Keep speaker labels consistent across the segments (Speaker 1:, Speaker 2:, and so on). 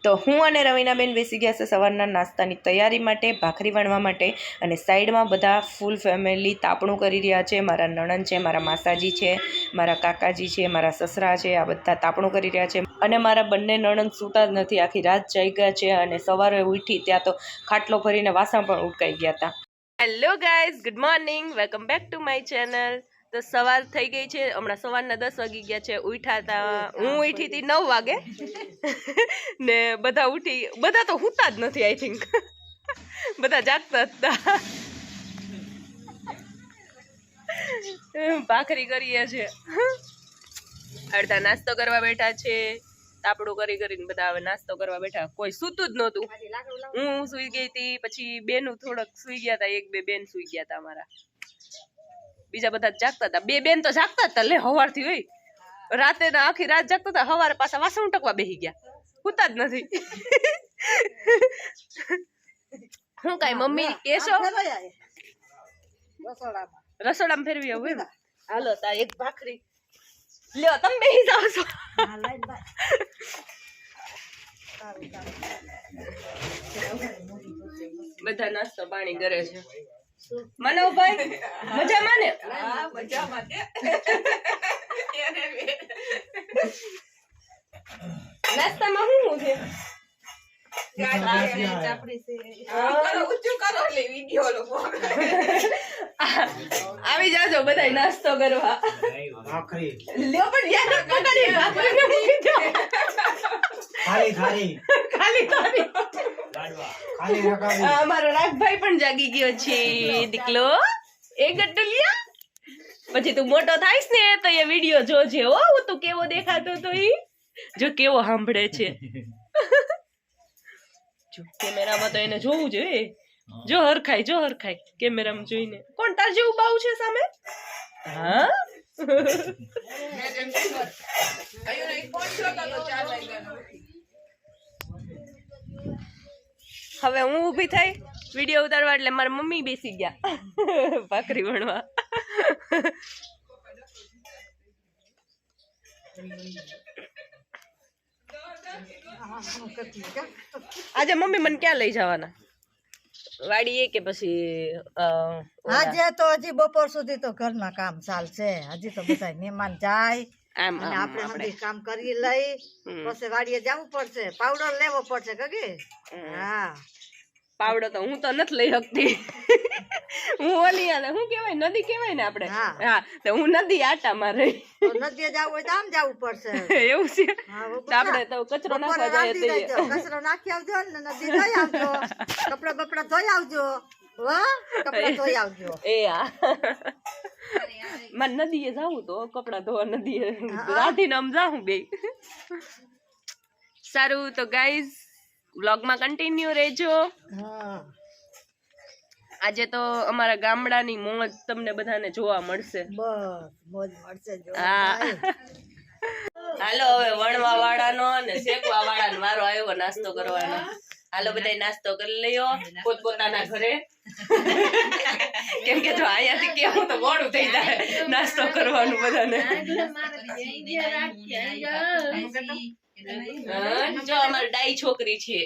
Speaker 1: તો હું અને રવીનાબેન બેસી ગયા છે સવારના નાસ્તાની તૈયારી માટે, ભાખરી વણવા માટે, અને સાઈડમાં બધા ફૂલ ફેમિલી તાપણું કરી રહ્યા છે. મારા નણંદ છે, મારા માસાજી છે, મારા કાકાજી છે, મારા સસરા છે, આ બધા તાપણું કરી રહ્યા છે. અને મારા બંને નણંદ સૂતા જ નથી, આખી રાત જાગ્યા છે, અને સવારે ઉઠી ત્યાં તો ખાટલો ભરીને વાસણ પણ ઉટકાઈ ગયા હતા. Hello guys, good morning, welcome back to my channel. તો સવાર થઈ ગઈ છે, હમણાં સવારના 10 વાગી ગયા છે. ઉઠ્યા હતા, હું ઉઠી હતી 9 વાગે ને બધા તો હુતા જ નથી. આઈ થિંક બધા જાગતા હતા. ભાખરી કરીએ છે, અડધા નાસ્તો કરવા બેઠા છે. તાપડું કરીને બધા હવે નાસ્તો કરવા બેઠા. કોઈ સૂતું જ નહોતું. હું સુઈ ગઈ હતી, પછી બેનું થોડોક સુઈ ગયા હતા, 1-2 બેન સુઈ ગયા હતા અમારા. બીજા બધા જાગતા હતા. 2 બેન તો જાગતા હતા, લે સવારથી હોય રાતે આખી રાત જાગતા હતા. સવારે પાછા વાસણ ટકવા બેસી ગયા, સુતા જ નથી. હું કઈ મમ્મી કેશો રસોડામાં ફેરવી આવું એમ? હાલો તા એક ભાખરી લ્યો, તમે બેસી જાવ છો. બધા નાસ્તો પાણી કરે છે. મનોભાઈ મજામાં ને? મજામાં કે નાસ્તામાં શું છે? આવી જાજો બધા નાસ્તો કરવા. લ્યો પણ અમારો રાખભાઈ પણ જાગી ગયો છે. દીકલો એ ગટુલિયા, પછી તું મોટો થાઈસ ને તો એ વિડીયો જોજે હો. તું કેવો દેખાતો તો ઈ જો, કેવો સાંભળે છે. જો કેમેરામાં તો એને જોવું જોઈએ. જો હરખાય કેમેરામાં જોઈને. કોણ તાર જેવું બાવ છે સામે? હા હવે હું ઊભી થઈ વિડીયો ઉતારવા, એટલે મારા મમ્મી બેસી ગયા ભાખરી વણવા. આજે મમ્મી મને ક્યાં લઈ જવાના? વાડીએ કે પછી?
Speaker 2: આજે તો હજી બપોર સુધી તો ઘરના કામ ચાલશે. હજી તો બધા મહેમાન જાય અને આપણે હજી કામ કરી લઈ, પછી વાડીએ જવું પડશે. પાવડર લેવો પડશે કગી. હા
Speaker 1: પાવડો તો હું તો નથી લઈ શકતી. હું ઓલી શું કેવાય, નદી કેવાય ને આપણે? હા, તો હું નદી આટા માં રહી.
Speaker 2: નદીએ જવું હોય તો આમ જવું પડશે.
Speaker 1: એવું છે? તો આપણે તો કચરો નાખવા જઈએ.
Speaker 2: કચરો નાખી આવજો ને નદી ધોઈ આવજો, કપડા બપડા ધોઈ આવજો. કપડા ધોઈ આવજો.
Speaker 1: એ હા, મારે નદીએ જાવું તો કપડા ધોવા નદીએ રાધીને આમ જાઉં બે. સારું, તો ગાઈઝ વ્લોગમાં કન્ટિન્યુ રહેજો. આજે તો અમારા ગામડાની મોજ તમને બધાને જોવા મળશે. હાલો હવે વણવા વાળાનો અને શેકવા વાળાનો વારો આવ્યો નાસ્તો કરવાનો. હાલો બધા નાસ્તો કરી લ્યો પોતપોતાના ઘરે, કેમ કે જો અહીંયાથી કેવું તો મોડું થઈ જાય નાસ્તો કરવાનું બધાને. જો અમારી ડાઈ છોકરી છે,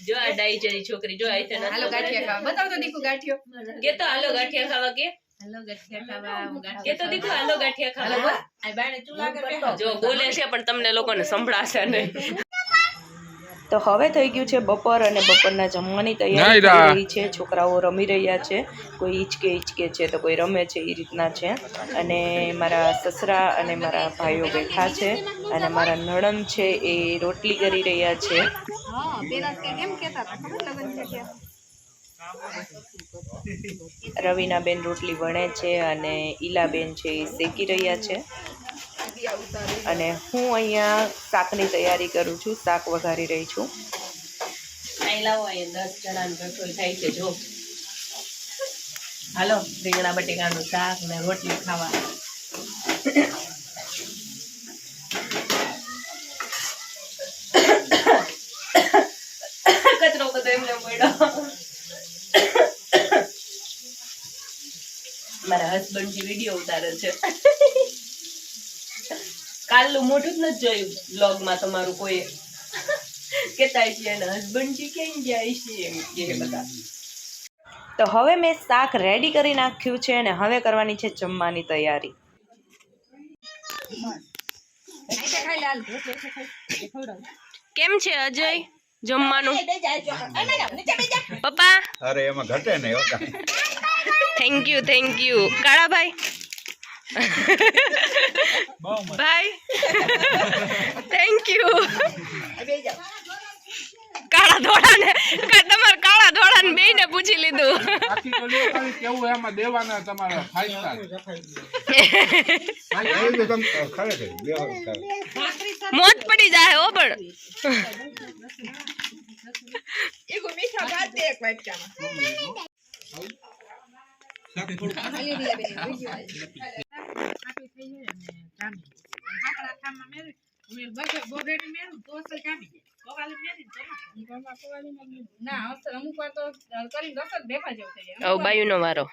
Speaker 1: જો આ ડાઈ જરી છોકરી જો આઈ. હાલો ગાંઠિયા ખાવા બતાવ તો દીકુ. ગાંઠિયો કે તો હાલો ગાંઠિયા ખાવા કે. હાલો ગાંઠિયા ખાવા કે તો દીકુ. હાલો ગાંઠિયા ખાવા. આ બાણે ચૂલા પર જો બોલે છે પણ તમને લોકોને સંભળાશે નહીં. તો હવે થઈ ગયું છે બપોર, અને બપોરના જમવાની તૈયારી થઈ રહી છે. છોકરાઓ રમી રહ્યા છે, કોઈ હિચકે છે તો કોઈ રમે છે, એ રીતના છે. અને મારા સસરા અને મારા ભાઈઓ બેઠા છે, અને મારા નણંદ છે એ રોટલી કરી રહ્યા છે. રવીનાબેન રોટલી વણે છે અને ઈલાબેન છે એ શેકી રહ્યા છે. અને હું અહીંયા શાકની તૈયારી કરું છું, શાક વઘારી રહી છું. અહીં લાવો, અહીંયા 10 જણાની રસોઈ થાય છે. જો હાલો રીંગણા બટેકાનું શાક ને રોટલી ખાવા. કચરો બધો એમને પડ્યો. મારા હસબન્ડજી વિડીયો ઉતારે છે. કાલનું મોઢું જ નથી જોયું બ્લોગમાં તમારું કોઈ. કેતા છે એના હસબન્ડજી ક્યાં ગયા છે એમ કે બધા. તો હવે મેં શાક રેડી કરી નાખ્યું છે અને હવે કરવાની છે જમવાની તૈયારી. કેમ છે અજય જમવાનું પપ્પા?
Speaker 3: અરે એમાં ઘટે નહીં હોતા.
Speaker 1: Thank you Kalabhai. ભાઈ થેન્ક યુ. કાળા ધોળા ને તમારે કાળા ધોળા ને બેય ને પૂછી લીધું.
Speaker 4: કેવું એમાં દેવાના તમારા
Speaker 1: મોત પડી જાય હો પણ. બાયુ નો વારો.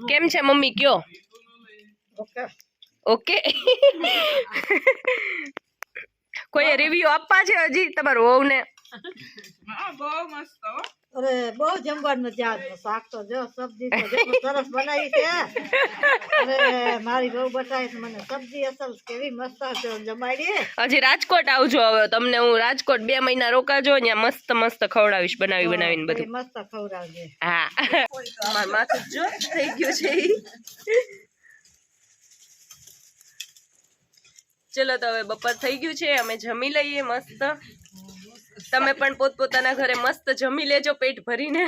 Speaker 1: કેમ છે મમ્મી કયો? ઓકે. કોઈ રિવ્યુ આપવા છે હજી તમારું વહુ ને?
Speaker 2: અરે બહુ જમવાનું મજા આવે. શાક તો જો સબ્જી તો સરસ બનાવી છે. અરે મારી બહુ બતાવી છે મને સબ્જી અસલ કેવી મસ્ત જમાડી.
Speaker 1: હજી રાજકોટ આવજો હવે તમને હું રાજકોટ 2 મહિના રોકાજો ત્યાં મસ્ત મસ્ત ખવડાવીશ બનાવીને બધું.
Speaker 2: મસ્ત ખવડાવજે.
Speaker 1: હા મારું માથું જો થઈ ગયું છે. ચલો તો હવે બપોર થઈ ગયું છે અમે જમી લઈએ મસ્ત. તમે પણ પોતપોતાના ઘરે મસ્ત જમી લેજો પેટ ભરીને.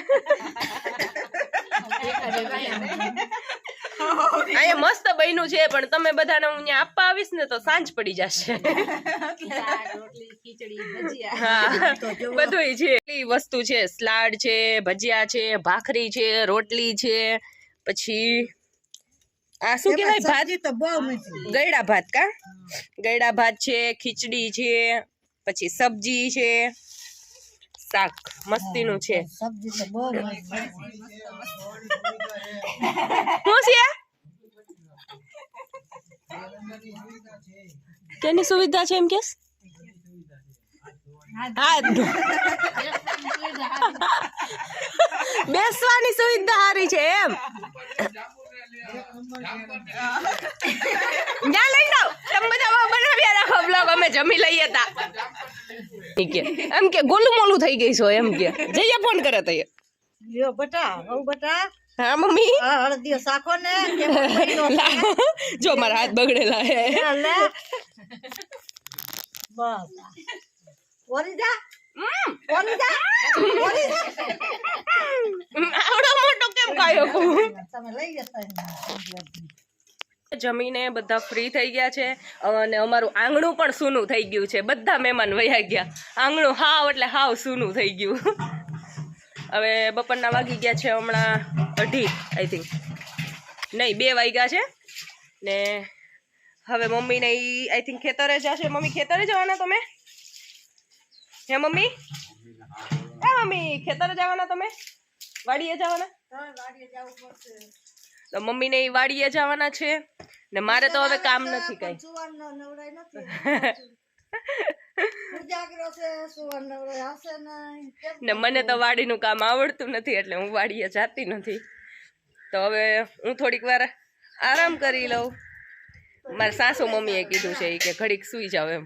Speaker 1: અહીંયા મસ્ત બન્યું છે પણ તમે બધાને હું ત્યાં આપવા આવીશ ને તો સાંજ પડી જશે. હા બધું છે વસ્તુ છે. સલાડ છે, ભજીયા છે, ભાખરી છે, રોટલી છે, પછી આ શું કહેવાય ભાત?
Speaker 2: તો બહુ મીઠી
Speaker 1: ગયડા ભાત. કા ગયડા ભાત છે, ખીચડી છે, પછી સબ્જી છે, શાક મસ્તીનું છે.
Speaker 2: સબ્જી તો બહુ મસ્ત.
Speaker 1: શું છે? કેની સુવિધા છે એમ કેસ? હા બેસવાની સુવિધા સારી છે એમ. જ્યાં લઈ જાઓ તમે બધા બનાવ્યા રાખો બ્લોગ અમે જમી લઈએ તા. એમ કે ગોલું મોલું થઈ ગઈ છો એમ કે જઈએ ફોન કરે તો
Speaker 2: લ્યો બટા બહુ બટા.
Speaker 1: હા મમ્મી
Speaker 2: હળદીઓ શાકો ને
Speaker 1: જો મારા હાથ બગડેલા હે.
Speaker 2: બસ ઓરીજા
Speaker 1: આવડો મોટો કેમ ખાયો?
Speaker 2: તમે લઈ જતા.
Speaker 1: જમીને બધા ફ્રી થઈ ગયા છે અને અમારું આંગણું પણ સૂનું થઈ ગયું છે. બધા મહેમાન વયા ગયા. આંગણું હાવ એટલે હાવ સૂનું થઈ ગયું. હવે બપોરના વાગી ગયા છે હમણાં 2:30 આઈ થિંક. નહીં 2 વાગ્યા છે ને હવે મમ્મીને આઈ થિંક ખેતરે જશે. મમ્મી ખેતરે જવાના તમે? હે મમ્મી? હે મમ્મી ખેતરે જવાના તમે? વાડીએ જવાના? તો મમ્મીને વાડીએ જવાના છે ને મારે તો હવે કામ નથી કઈ. ને મને તો વાડીનું કામ આવડતું નથી એટલે હું વાડીએ જાતી નથી. તો હવે હું થોડીક વાર આરામ કરી લઉં. મારા સાસુ મમ્મીએ કીધું છે કે ઘડીક સુઈ જાવ એમ.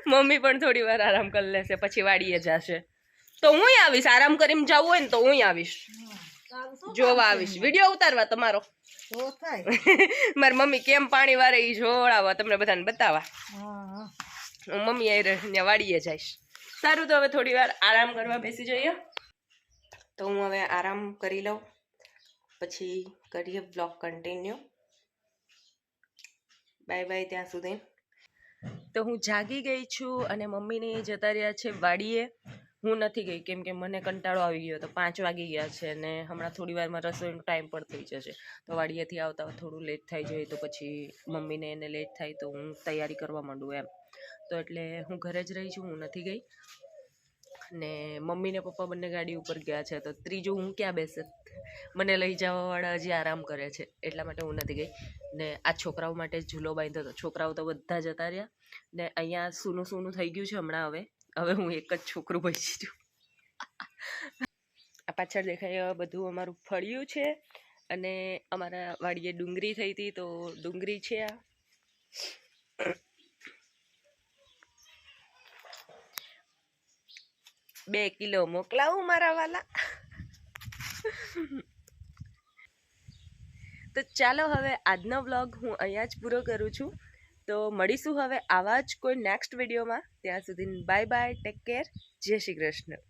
Speaker 1: મમ્મી પણ થોડી વાર આરામ કરી લેશે પછી વાડીએ જશે. તો હું આવીશ. આરામ કરીને જવું હોય ને તો હું આવીશ, જોવા આવીશ, વિડીયો ઉતારવા તમારો. મારી મમ્મી કેમ પાણી વારે એ જોડાવા તમને બધાને બતાવવા. હું મમ્મી ત્યાં વાડીએ જઈશ. સારું તો હવે થોડી વાર આરામ કરવા બેસી જઈએ. તો હું હવે આરામ કરી લઉં પછી કરીએ બ્લોગ કન્ટિન્યુ. બાય બાય ત્યાં સુધી. તો હું જાગી ગઈ છું અને મમ્મીને જતા રહ્યા છે વાડીએ. હું નથી ગઈ કેમ કે મને કંટાળો આવી ગયો. તો 5 વાગી ગયા છે અને હમણાં થોડી વારમાં રસોઈનો ટાઈમ પણ થઈ જશે. તો વાડીએથી આવતા થોડું લેટ થઈ જાય તો પછી મમ્મીને એને લેટ થાય તો હું તૈયારી કરવા માંડું એમ. તો એટલે હું ઘરે જ રહી છું, હું નથી ગઈ. ને મમ્મી ને પપ્પા બંને ગાડી ઉપર ગયા છે, તો ત્રીજું હું ક્યાં બેસે? મને લઈ જવાવાળા હજી આરામ કરે છે, એટલા માટે હું નથી ગઈ. ને આ છોકરાઓ માટે ઝૂલો બાંધ્યો હતો, છોકરાઓ તો બધા જતા રહ્યા. ને અહીંયા સૂનું સૂનું થઈ ગયું છે હમણાં. હવે હું એક જ છોકરું બચી છું. આ પાછળ દેખાય બધું અમારું ફળિયું છે, અને અમારા વાડીએ ડુંગળી થઈ હતી, તો ડુંગળી છે આ. બે કિલો મોકલાવું મારા વાલા. તો ચાલો હવે આજનો વ્લોગ હું અહીંયા જ પૂરો કરું છું. તો મળીશું હવે આવા જ કોઈ નેક્સ્ટ વિડીયોમાં. ત્યાં સુધી બાય બાય, ટેક કેર, જય શ્રી કૃષ્ણ.